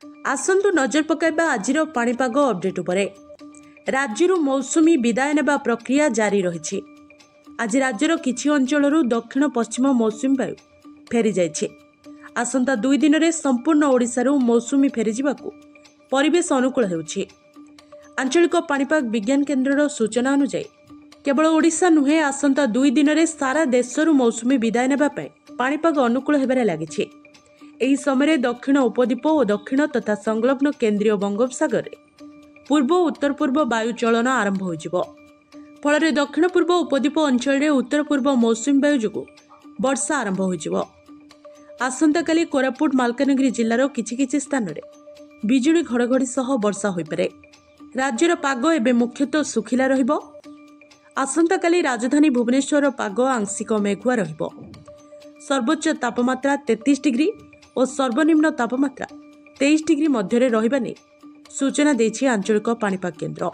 आसंतु नजर पकाइबा आजिर पाणीपाग अपडेट उपरे। राज्यरू मौसुमी विदाय नेबा प्रक्रिया जारी रही। आज राज्यर किछि अंचलरू दक्षिण पश्चिम मौसुमी वायु फेरी जाइछि। आसंता 2 दिन में संपूर्ण ओडिशारू मौसुमी फेरीजिबाकू परिवेश अनुकूल हेउछि। आंचलिक पाणीपाग विज्ञान केन्द्रर सूचना अनुसार केवल ओडिशा नुहे आसंता 2 दिन में सारा देशरू मौसुमी विदाय नेबा पई पाणीपाग अनुकूल हेबारे लागिछि। एही समय दक्षिण उपद्वीप और दक्षिण तथा संलग्न केन्द्रीय बंगोपसागर पूर्व और उत्तर पूर्व वायु चलन आरंभ हो फल दक्षिण पूर्व उपद्वीप अंचल में उत्तर पूर्व मौसुमी वायु जो वर्षा आरंभ हो। आसंता काली कोरापुट मालकानगिरी जिल्लार किछि स्थान में बिजुली घड़घड़ी सह वर्षा हो पारे। राज्यर पाग एवं मुख्यतः सुखिला रहिबो। आसंता काली राजधानी भुवनेश्वर पाग आंशिक मेघुआ रहिबो। सर्वोच्च तापमात्रा 33 डिग्री और सर्वनिम्न तापमात्रा 23 डिग्री मध्य रहिबा नै सूचना देछि आंचलिक पाणीपाग केन्द्र।